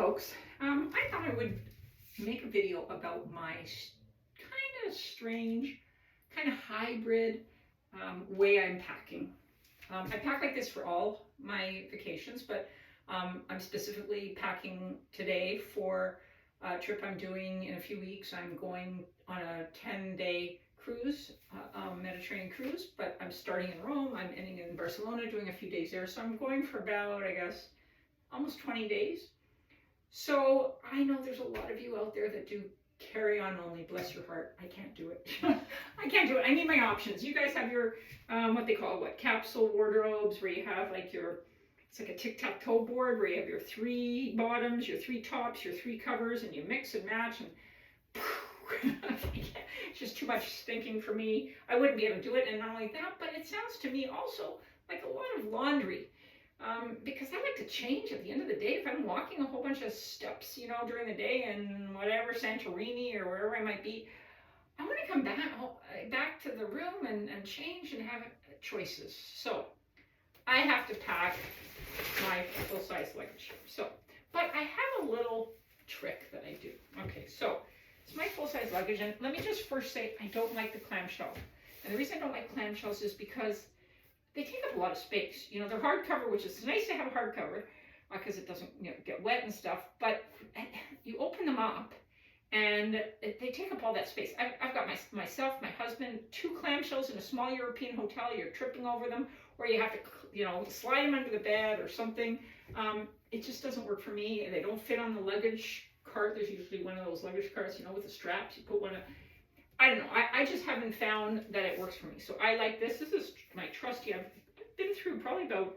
folks. I thought I would make a video about my kind of strange, kind of hybrid way I'm packing. I pack like this for all my vacations, but I'm specifically packing today for a trip I'm doing in a few weeks. I'm going on a 10-day cruise, Mediterranean cruise, but I'm starting in Rome. I'm ending in Barcelona, doing a few days there. So I'm going for about, I guess, almost 20 days. So I know there's a lot of you out there that do carry-on only. Bless your heart. I can't do it. I can't do it. I need my options. You guys have your, what they call, capsule wardrobes, where you have like your, it's like a tic-tac-toe board where you have your 3 bottoms, your 3 tops, your 3 covers, and you mix and match, and it's just too much thinking for me. I wouldn't be able to do it, and not only that, but it sounds to me also like a lot of laundry. Because I like to change at the end of the day. If I'm walking a whole bunch of steps, during the day in whatever, Santorini or wherever I might be, I want to come back to the room and change and have choices. So I have to pack my full-size luggage. But I have a little trick that I do. Okay, so it's my full-size luggage, and let me just first say I don't like the clamshell. And the reason I don't like clamshells is because they take up a lot of space. They're hardcover, which is nice to have a hardcover because it doesn't get wet and stuff. But you open them up, and they take up all that space. I've got myself, my husband, 2 clamshells in a small European hotel. You're tripping over them, or you have to, slide them under the bed or something. It just doesn't work for me. They don't fit on the luggage cart. There's usually one of those luggage carts, with the straps. You put one of. I don't know. I just haven't found that it works for me. So I like this. This is my trusty. I've been through probably about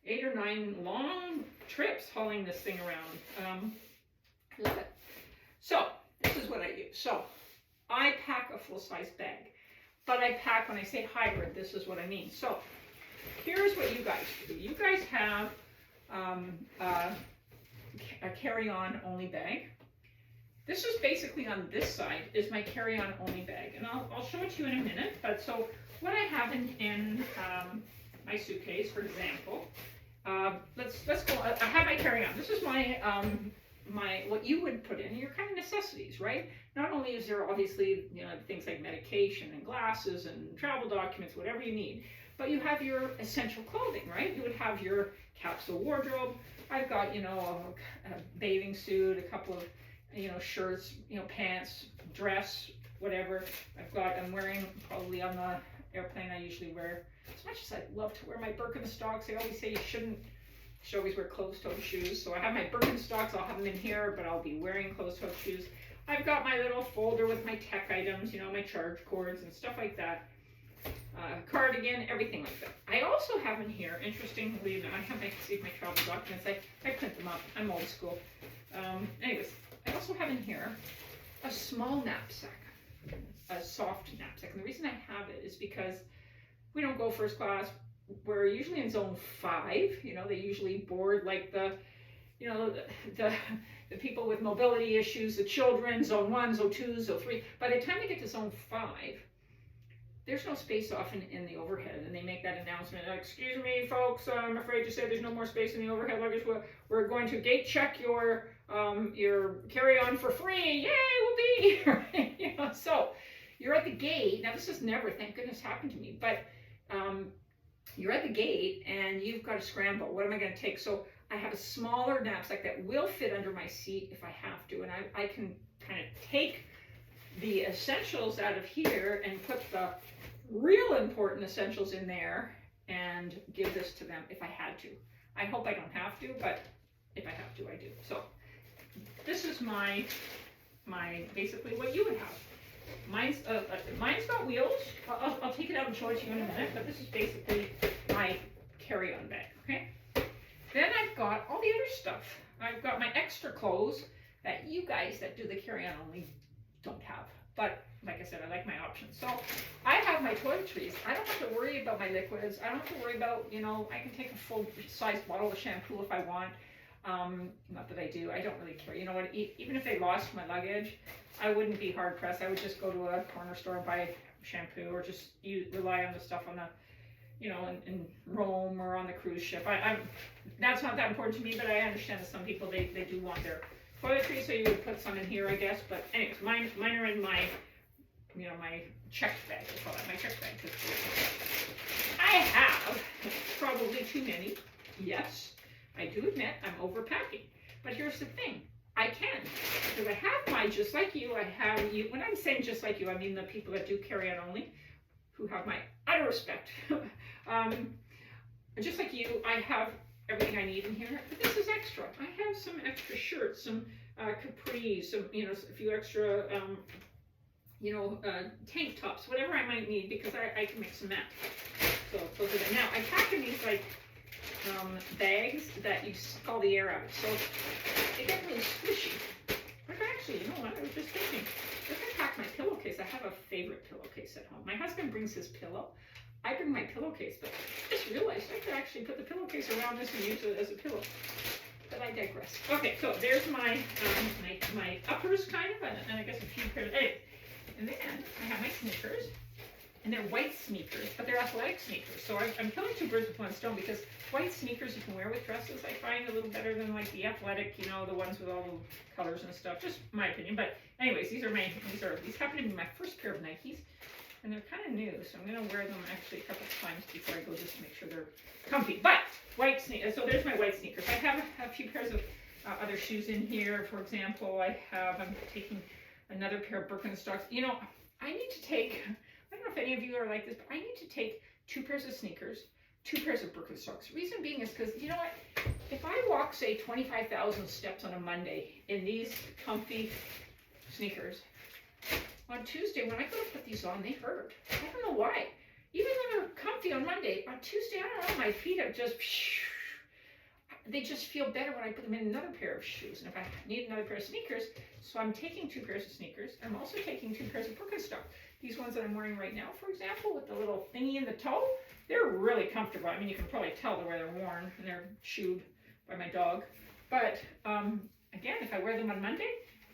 8 or 9 long trips hauling this thing around. I love it. So this is what I do. So I pack a full-size bag, but I pack, when I say hybrid, this is what I mean. So here's what you guys do. You guys have a carry-on only bag. This is basically, on this side is my carry-on only bag, and I'll show it to you in a minute. But so what I have in my suitcase, for example, let's go. I have my carry-on. This is my what you would put in your kind of necessities, right? Not only is there obviously things like medication and glasses and travel documents, whatever you need, but you have your essential clothing, right? You would have your capsule wardrobe. I've got a bathing suit, a couple of shirts, pants, dress, whatever. I'm wearing, probably on the airplane, I usually wear, as much as I love to wear my Birkenstocks, I always say you should always wear closed-toed shoes. So I have my Birkenstocks, I'll have them in here, but I'll be wearing closed-toed shoes. I've got my little folder with my tech items, my charge cords and stuff like that. Cardigan, everything like that. I also have in here, interestingly enough, I have my travel documents. I print them up. I'm old school. Anyways, I also have in here a small knapsack, a soft knapsack. And the reason I have it is because we don't go first class. We're usually in zone 5. They usually board like the people with mobility issues, the children, zone 1, zone 2, zone 3. By the time they get to zone 5, there's no space often in the overhead, and they make that announcement. Excuse me, folks, I'm afraid to say there's no more space in the overhead luggage. We're going to gate check your carry-on for free. Yay, whoopee! So you're at the gate. Now this has never, thank goodness, happened to me, but you're at the gate and you've got to scramble. What am I going to take? So I have a smaller knapsack that will fit under my seat if I have to, and I can kind of take the essentials out of here and put the real important essentials in there and give this to them if I had to. I hope I don't have to, but if I have to, I do. So this is my basically what you would have. Mine's got wheels. I'll take it out and show it to you in a minute, but this is basically my carry-on bag, okay? Then I've got all the other stuff. I've got my extra clothes that you guys that do the carry-on only don't have. But like I said, I like my options. So I have my toiletries. I don't have to worry about my liquids. I don't have to worry about, I can take a full-size bottle of shampoo if I want. Not that I do. I don't really care. You know what? Even if they lost my luggage, I wouldn't be hard-pressed. I would just go to a corner store and buy shampoo, or just rely on the stuff on the you know, in Rome or on the cruise ship. That's not that important to me, but I understand that some people, they do want their toiletries, so you would put some in here, I guess. But anyways, mine are in my, you know, my checked bag. I call that my checked bag. I have probably too many. Yes, I do admit I'm overpacking. But here's the thing. I can, because I have my just like you. I have you. When I'm saying just like you, I mean the people that do carry on only, who have my utter respect. Just like you, I have everything I need in here, but this is extra. I have some extra shirts, some capris, some, you know, a few extra, you know, tank tops, whatever I might need, because I can mix and match. So those are them. Now, I pack in these, like, bags that you suck all the air out of, so they get really squishy. But actually, you know what, I was just thinking, if I pack my pillowcase, I have a favorite pillowcase at home. My husband brings his pillow. I bring my pillowcase, but I just realized I could actually put the pillowcase around this and use it as a pillow. But I digress. Okay, so there's my my uppers, kind of, and I guess a few pairs. Anyway, and then I have my sneakers, and they're white sneakers, but they're athletic sneakers. So I'm killing two birds with one stone, because white sneakers you can wear with dresses, I find a little better than like the athletic, you know, the ones with all the colors and stuff. Just my opinion. But anyways, these happen to be my first pair of Nikes. And they're kind of new, so I'm going to wear them actually a couple times before I go, just to make sure they're comfy. But white sneakers, so there's my white sneakers. I have a few pairs of other shoes in here. For example, I'm taking another pair of Birkenstocks. You know, I need to take, I don't know if any of you are like this, but I need to take 2 pairs of sneakers, 2 pairs of Birkenstocks. Reason being is because, you know what, if I walk, say, 25,000 steps on a Monday in these comfy sneakers, on Tuesday, when I go to put these on, they hurt. I don't know why. Even though they're comfy on Monday, on Tuesday, I don't know, my feet have just, they just feel better when I put them in another pair of shoes. And if I need another pair of sneakers, so I'm taking 2 pairs of sneakers. I'm also taking 2 pairs of Birkenstock. These ones that I'm wearing right now, for example, with the little thingy in the toe, they're really comfortable. I mean, you can probably tell the way they're worn, and they're chewed by my dog. But again, if I wear them on Monday,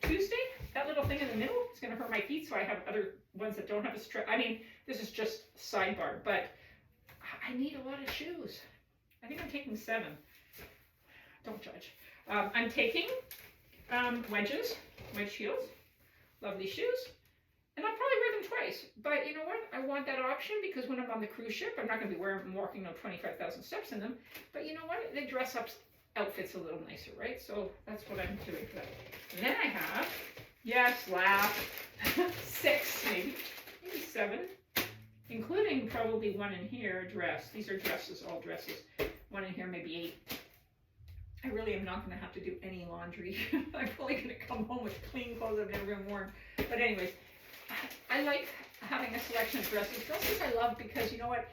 Tuesday, that little thing in the middle is going to hurt my feet, so I have other ones that don't have a strap. I mean, this is just sidebar, but I need a lot of shoes. I think I'm taking 7. Don't judge. I'm taking wedges, wedge heels, lovely shoes, and I'll probably wear them twice. But you know what? I want that option, because when I'm on the cruise ship, I'm not going to be walking 25,000 steps in them. But you know what? They dress up outfits a little nicer, right? So that's what I'm doing for that. And then I have, yes, laugh, 6 maybe 7, including probably one in here, dress. These are dresses, all dresses. One in here, maybe 8. I really am not going to have to do any laundry. I'm probably going to come home with clean clothes I've never been worn. But anyways, I like having a selection of dresses. Dresses I love because, you know what,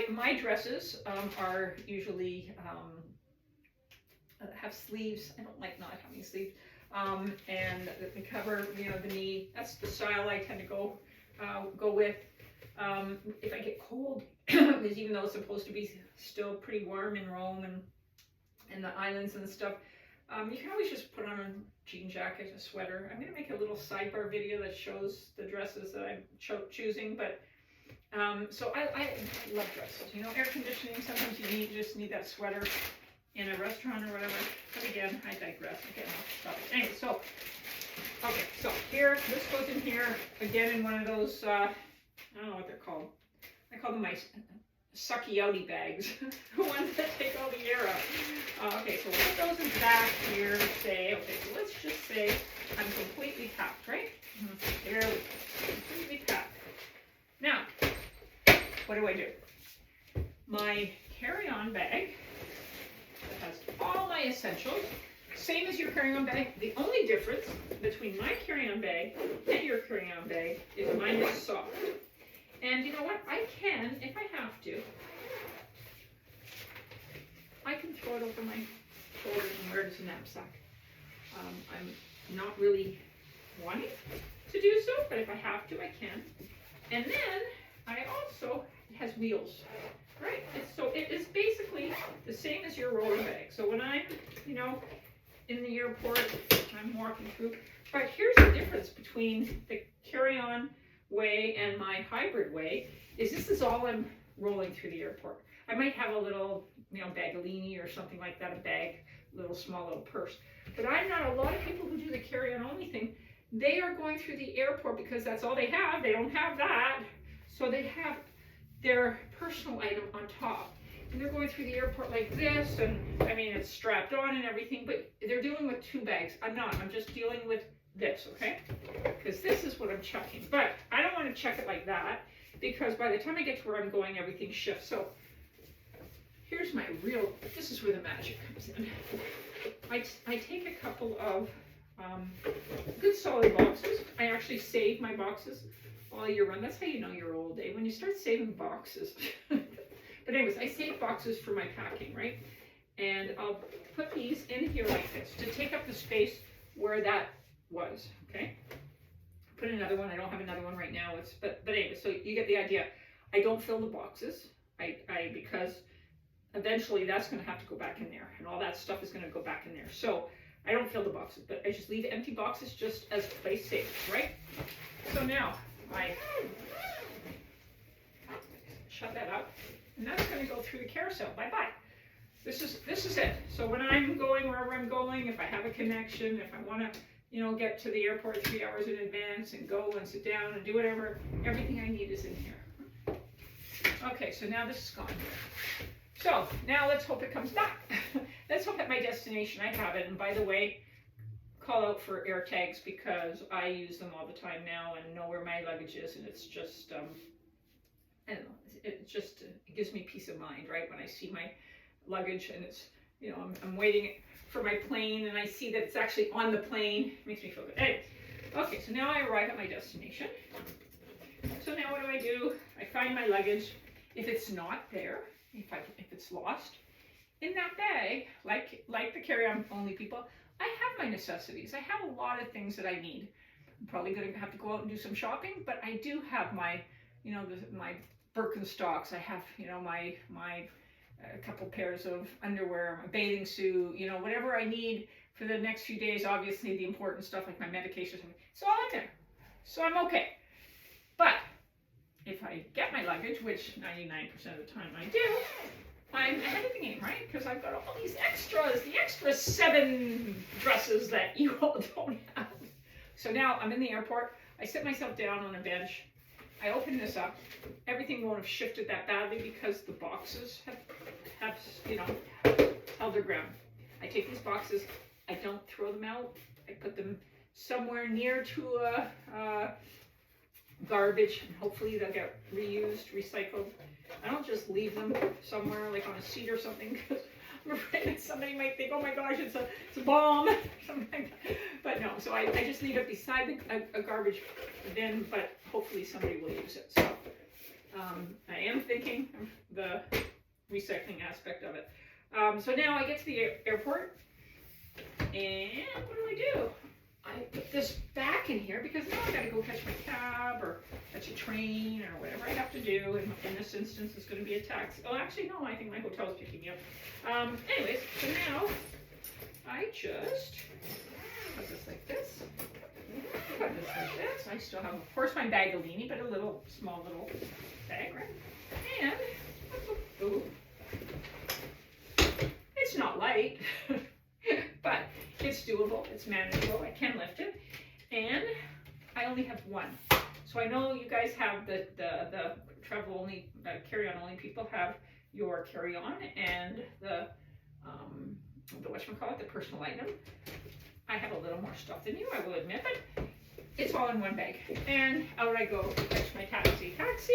my dresses are usually have sleeves. I don't like not having sleeves, and they cover, you know, the knee. That's the style I tend to go with. If I get cold, because even though it's supposed to be still pretty warm in Rome and the islands and stuff, you can always just put on a jean jacket, a sweater. I'm going to make a little sidebar video that shows the dresses that I'm choosing, but so I love dresses. You know, air conditioning, sometimes you just need that sweater in a restaurant or whatever. But again, I digress. Okay, I'll stop it. Anyway, so, okay, so here, this goes in here, again in one of those, I don't know what they're called. I call them my sucky outy bags, the ones that take all the air out. Okay, so what goes in back here to say, okay, so let's just say I'm completely packed, right? There we go, completely packed. Now, what do? My carry-on bag that has all my essentials, same as your carry-on bag. The only difference between my carry-on bag and your carry-on bag is mine is soft. And you know what? I can, if I have to, I can throw it over my shoulders and wear it as a knapsack. I'm not really wanting to do so, but if I have to, I can. And then I also, it has wheels, right? It is basically the same as your roller bag. So when I'm, you know, in the airport, I'm walking through. But here's the difference between the carry-on way and my hybrid way is this is all I'm rolling through the airport. I might have a little, bagalini or something like that, a bag, small little purse. But I'm not, a lot of people who do the carry-on only thing, they are going through the airport because that's all they have. They don't have that. So they have their personal item on top. And they're going through the airport like this, and I mean, it's strapped on and everything, but they're dealing with 2 bags. I'm not. I'm just dealing with this, okay? Because this is what I'm checking. But I don't want to check it like that, because by the time I get to where I'm going, everything shifts. So here's my real, this is where the magic comes in. I take a couple of good solid boxes. I actually save my boxes all year round. That's how you know you're old, Dave, when you start saving boxes. But anyways, I save boxes for my packing, right? And I'll put these in here like this to take up the space where that was, okay? Put another one. I don't have another one right now. But anyway, so you get the idea. I don't fill the boxes. Because eventually that's going to have to go back in there, and all that stuff is going to go back in there. So I don't fill the boxes, but I just leave empty boxes just as place savers, right? So now I shut that up. And that's going to go through the carousel. Bye-bye. This is it. So when I'm going wherever I'm going, if I have a connection, if I want to, get to the airport 3 hours in advance and go and sit down and do whatever, everything I need is in here. Okay, so now this is gone. So now let's hope it comes back. Let's hope at my destination I have it. And by the way, call out for air tags because I use them all the time now and know where my luggage is, and it's just, I don't know. It just gives me peace of mind, right? When I see my luggage and it's, I'm waiting for my plane and I see that it's actually on the plane. It makes me feel good. Anyways, okay, so now I arrive at my destination. So now what do? I find my luggage. If it's not there, if it's lost, in that bag, like the carry-on only people, I have my necessities. I have a lot of things that I need. I'm probably going to have to go out and do some shopping, but I do have my, my Birkenstocks. I have, my a couple pairs of underwear, my bathing suit, whatever I need for the next few days. Obviously, the important stuff like my medications, it's all in there. So I'm okay. But if I get my luggage, which 99% of the time I do, I'm ahead of the game, right? Because I've got all these extras, the extra 7 dresses that you all don't have. So now I'm in the airport. I sit myself down on a bench. I open this up. Everything won't have shifted that badly because the boxes have held their ground. I take these boxes. I don't throw them out. I put them somewhere near to a garbage, and hopefully they'll get reused, recycled. I don't just leave them somewhere like on a seat or something because I'm afraid that somebody might think, oh my gosh, it's a bomb. But no, so I just leave it beside a garbage bin, but hopefully somebody will use it. So I am thinking of the recycling aspect of it. So now I get to the airport, and what do? I put this back in here because now I gotta go catch my cab or catch a train or whatever I have to do. And in this instance, it's going to be a taxi. Oh, actually, no, I think my hotel's picking me up. Anyways, so now I just put this like this. Put this like this. I still have, of course, my bagalini, but a small little bag, right? And ooh, it's not light, but it's doable. It's manageable. I can lift it, and I only have one. So I know you guys have the travel only, carry-on only people have your carry-on and the whatchamacallit, the personal item. I have a little more stuff than you, I will admit, but it's all in one bag. And out I go to catch my taxi. Taxi!